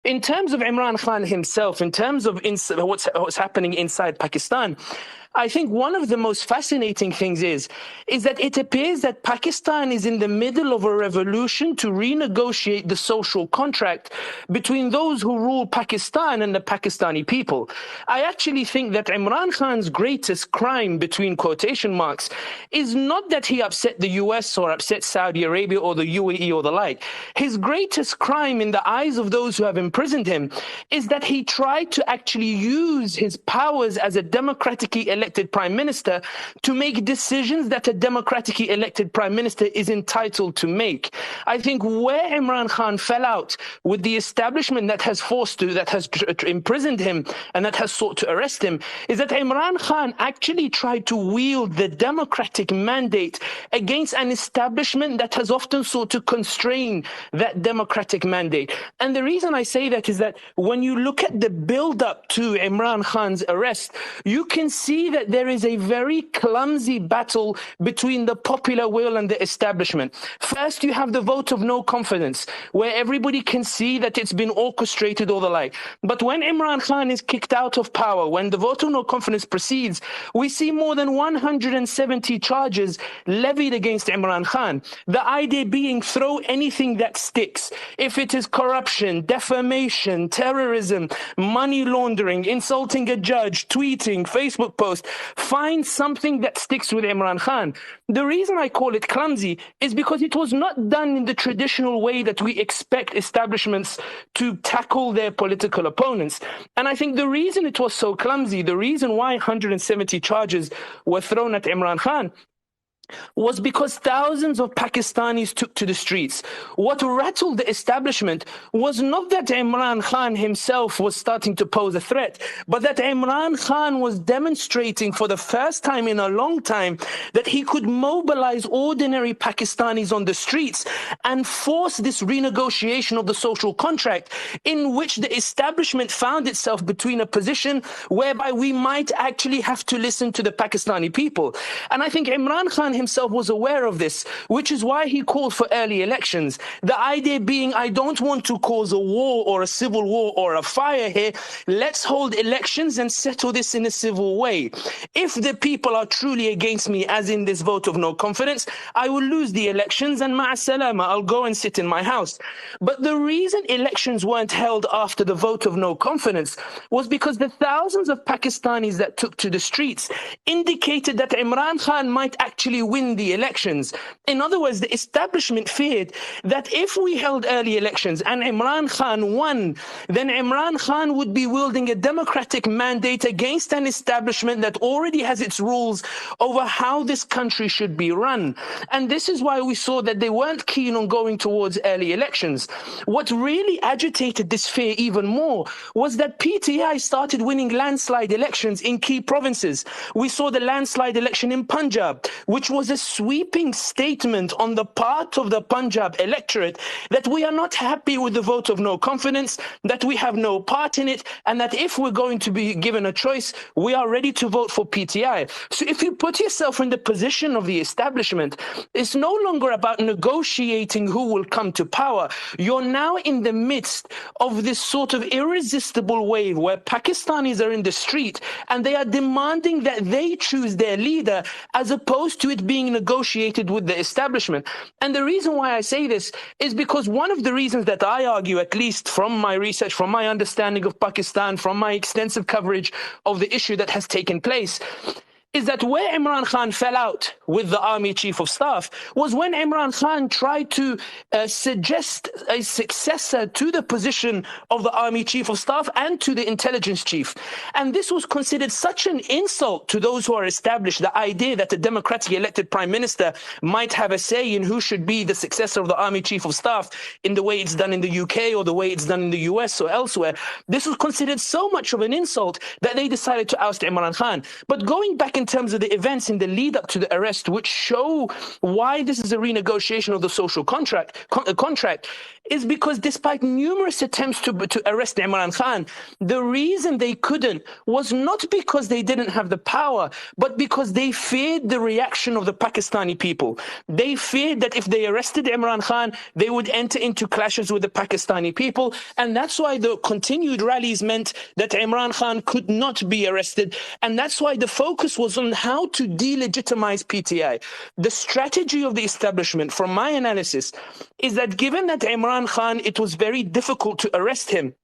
In terms of Imran Khan himself, in terms of what's happening inside Pakistan, I think one of the most fascinating things is that it appears that Pakistan is in the middle of a revolution to renegotiate the social contract between those who rule Pakistan and the Pakistani people. I actually think that Imran Khan's greatest crime, between quotation marks, is not that he upset the US or upset Saudi Arabia or the UAE or the like. His greatest crime in the eyes of those who have imprisoned him is that he tried to actually use his powers as a democratically elected prime minister to make decisions that a democratically elected prime minister is entitled to make. I think where Imran Khan fell out with the establishment that has imprisoned him and that has sought to arrest him is that Imran Khan actually tried to wield the democratic mandate against an establishment that has often sought to constrain that democratic mandate. And the reason I say that is that when you look at the build-up to Imran Khan's arrest, you can see that there is a very clumsy battle between the popular will and the establishment. First, you have the vote of no confidence, where everybody can see that it's been orchestrated or the like. But when Imran Khan is kicked out of power, when the vote of no confidence proceeds, we see more than 170 charges levied against Imran Khan. The idea being, throw anything that sticks. If it is corruption, defamation, terrorism, money laundering, insulting a judge, tweeting, Facebook post, find something that sticks with Imran Khan. The reason I call it clumsy is because it was not done in the traditional way that we expect establishments to tackle their political opponents. And I think the reason it was so clumsy, the reason why 170 charges were thrown at Imran Khan, was because thousands of Pakistanis took to the streets. What rattled the establishment was not that Imran Khan himself was starting to pose a threat, but that Imran Khan was demonstrating for the first time in a long time that he could mobilize ordinary Pakistanis on the streets and force this renegotiation of the social contract, in which the establishment found itself between a position whereby we might actually have to listen to the Pakistani people. And I think Imran Khan himself was aware of this, which is why he called for early elections. The idea being, I don't want to cause a war or a civil war or a fire here. Let's hold elections and settle this in a civil way. If the people are truly against me, as in this vote of no confidence, I will lose the elections and ma'a salama, I'll go and sit in my house. But the reason elections weren't held after the vote of no confidence was because the thousands of Pakistanis that took to the streets indicated that Imran Khan might actually win the elections. In other words, the establishment feared that if we held early elections and Imran Khan won, then Imran Khan would be wielding a democratic mandate against an establishment that already has its rules over how this country should be run. And this is why we saw that they weren't keen on going towards early elections. What really agitated this fear even more was that PTI started winning landslide elections in key provinces. We saw the landslide election in Punjab, which was a sweeping statement on the part of the Punjab electorate that we are not happy with the vote of no confidence, that we have no part in it, and that if we're going to be given a choice, we are ready to vote for PTI. So if you put yourself in the position of the establishment, it's no longer about negotiating who will come to power. You're now in the midst of this sort of irresistible wave where Pakistanis are in the street and they are demanding that they choose their leader as opposed to it being negotiated with the establishment. And the reason why I say this is because one of the reasons that I argue, at least from my research, from my understanding of Pakistan, from my extensive coverage of the issue that has taken place, is that where Imran Khan fell out with the army chief of staff was when Imran Khan tried to suggest a successor to the position of the army chief of staff and to the intelligence chief. And this was considered such an insult to those who are established, the idea that a democratically elected prime minister might have a say in who should be the successor of the army chief of staff in the way it's done in the UK or the way it's done in the US or elsewhere. This was considered so much of an insult that they decided to oust Imran Khan. But going back in terms of the events in the lead up to the arrest, which show why this is a renegotiation of the social contract, is because despite numerous attempts to arrest Imran Khan, the reason they couldn't was not because they didn't have the power, but because they feared the reaction of the Pakistani people. They feared that if they arrested Imran Khan, they would enter into clashes with the Pakistani people, and that's why the continued rallies meant that Imran Khan could not be arrested, and that's why the focus was on how to delegitimize PTI. The strategy of the establishment, from my analysis, is that given that Imran Khan, it was very difficult to arrest him,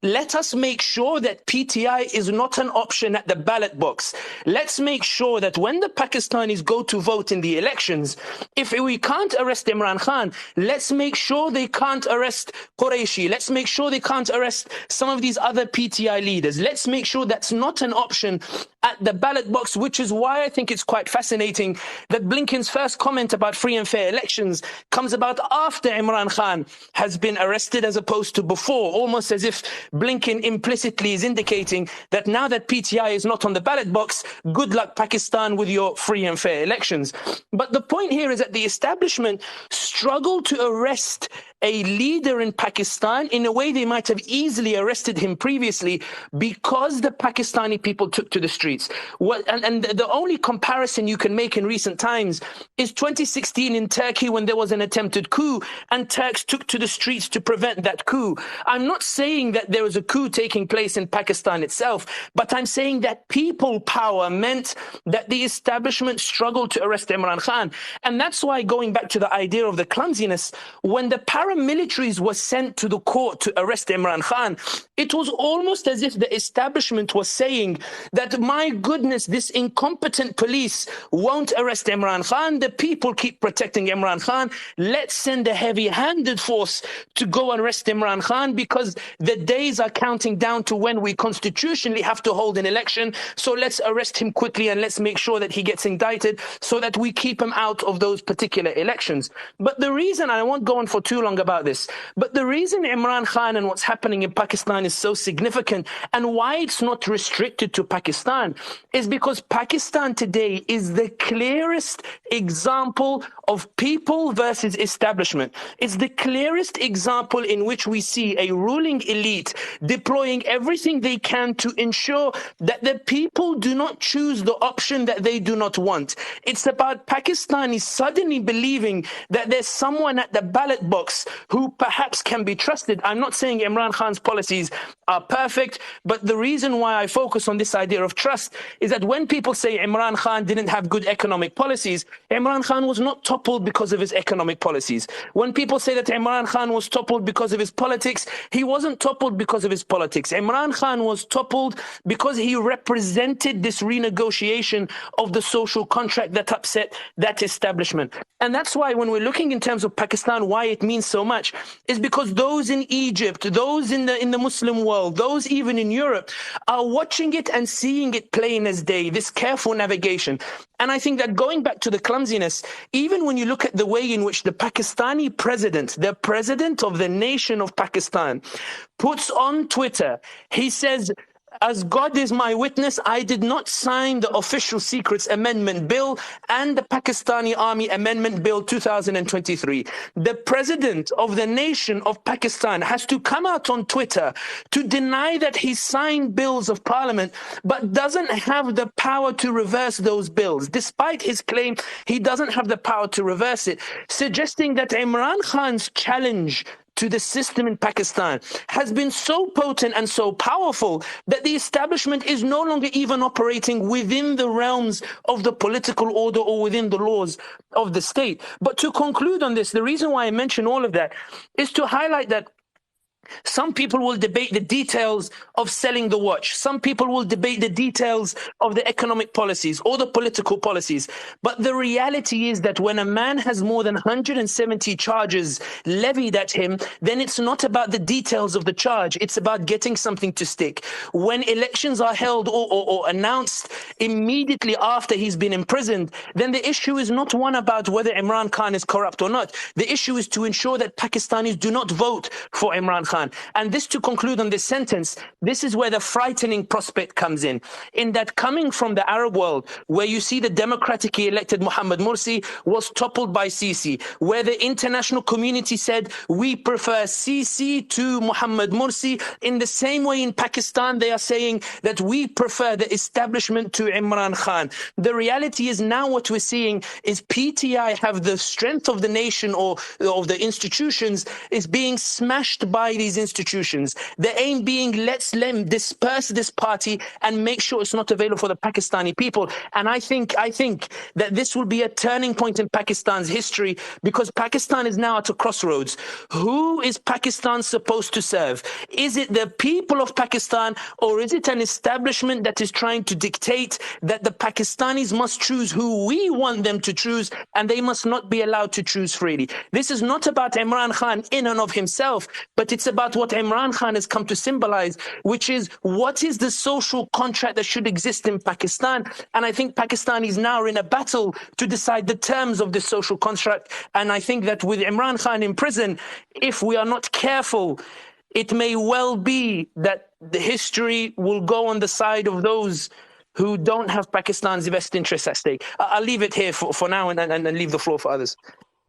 let us make sure that PTI is not an option at the ballot box. Let's make sure that when the Pakistanis go to vote in the elections, if we can't arrest Imran Khan, let's make sure they can't arrest Qureshi. Let's make sure they can't arrest some of these other PTI leaders. Let's make sure that's not an option at the ballot box, which is why I think it's quite fascinating that Blinken's first comment about free and fair elections comes about after Imran Khan has been arrested as opposed to before, almost as if Blinken implicitly is indicating that now that PTI is not on the ballot box, good luck Pakistan with your free and fair elections. But the point here is that the establishment struggled to arrest a leader in Pakistan in a way they might have easily arrested him previously because the Pakistani people took to the streets. And the only comparison you can make in recent times is 2016 in Turkey when there was an attempted coup and Turks took to the streets to prevent that coup. I'm not saying that there was a coup taking place in Pakistan itself, but I'm saying that people power meant that the establishment struggled to arrest Imran Khan. And that's why, going back to the idea of the clumsiness, when the paramilitaries were sent to the court to arrest Imran Khan, it was almost as if the establishment was saying that, my goodness, this incompetent police won't arrest Imran Khan. The people keep protecting Imran Khan. Let's send a heavy-handed force to go and arrest Imran Khan because the days are counting down to when we constitutionally have to hold an election. So let's arrest him quickly and let's make sure that he gets indicted so that we keep him out of those particular elections. But the reason, I won't go on for too long about this, but the reason Imran Khan and what's happening in Pakistan is so significant and why it's not restricted to Pakistan is because Pakistan today is the clearest example of people versus establishment. It's the clearest example in which we see a ruling elite deploying everything they can to ensure that the people do not choose the option that they do not want. It's about Pakistanis suddenly believing that there's someone at the ballot box who perhaps can be trusted. I'm not saying Imran Khan's policies are perfect, but the reason why I focus on this idea of trust is that when people say Imran Khan didn't have good economic policies, Imran Khan was not toppled because of his economic policies. When people say that Imran Khan was toppled because of his politics, he wasn't toppled because of his politics. Imran Khan was toppled because he represented this renegotiation of the social contract that upset that establishment. And that's why when we're looking in terms of Pakistan, why it means so much is because those in Egypt, those in the Muslim world, those even in Europe are watching it and seeing it plain as day, this careful navigation. And I think that going back to the clumsiness, even when you look at the way in which the Pakistani president, the president of the nation of Pakistan, puts on Twitter, he says, "As God is my witness, I did not sign the Official Secrets Amendment Bill and the Pakistani Army Amendment Bill 2023. The president of the nation of Pakistan has to come out on Twitter to deny that he signed bills of parliament, but doesn't have the power to reverse those bills. Despite his claim, he doesn't have the power to reverse it, suggesting that Imran Khan's challenge to the system in Pakistan has been so potent and so powerful that the establishment is no longer even operating within the realms of the political order or within the laws of the state." But to conclude on this, the reason why I mention all of that is to highlight that some people will debate the details of selling the watch. Some people will debate the details of the economic policies or the political policies. But the reality is that when a man has more than 170 charges levied at him, then it's not about the details of the charge. It's about getting something to stick. When elections are held or announced immediately after he's been imprisoned, then the issue is not one about whether Imran Khan is corrupt or not. The issue is to ensure that Pakistanis do not vote for Imran Khan. Khan. And this, to conclude on this sentence, this is where the frightening prospect comes in that coming from the Arab world, where you see the democratically elected Mohammed Morsi was toppled by Sisi, where the international community said, we prefer Sisi to Mohammed Morsi. In the same way in Pakistan, they are saying that we prefer the establishment to Imran Khan. The reality is now what we're seeing is PTI have the strength of the nation or of the institutions is being smashed by these institutions. The aim being, let's disperse this party and make sure it's not available for the Pakistani people. And I think that this will be a turning point in Pakistan's history, because Pakistan is now at a crossroads. Who is Pakistan supposed to serve? Is it the people of Pakistan, or is it an establishment that is trying to dictate that the Pakistanis must choose who we want them to choose, and they must not be allowed to choose freely? This is not about Imran Khan in and of himself, but it's about what Imran Khan has come to symbolize, which is what is the social contract that should exist in Pakistan. And I think Pakistanis now are in a battle to decide the terms of this social contract. And I think that with Imran Khan in prison, if we are not careful, it may well be that the history will go on the side of those who don't have Pakistan's best interests at stake. I'll leave it here for now and leave the floor for others.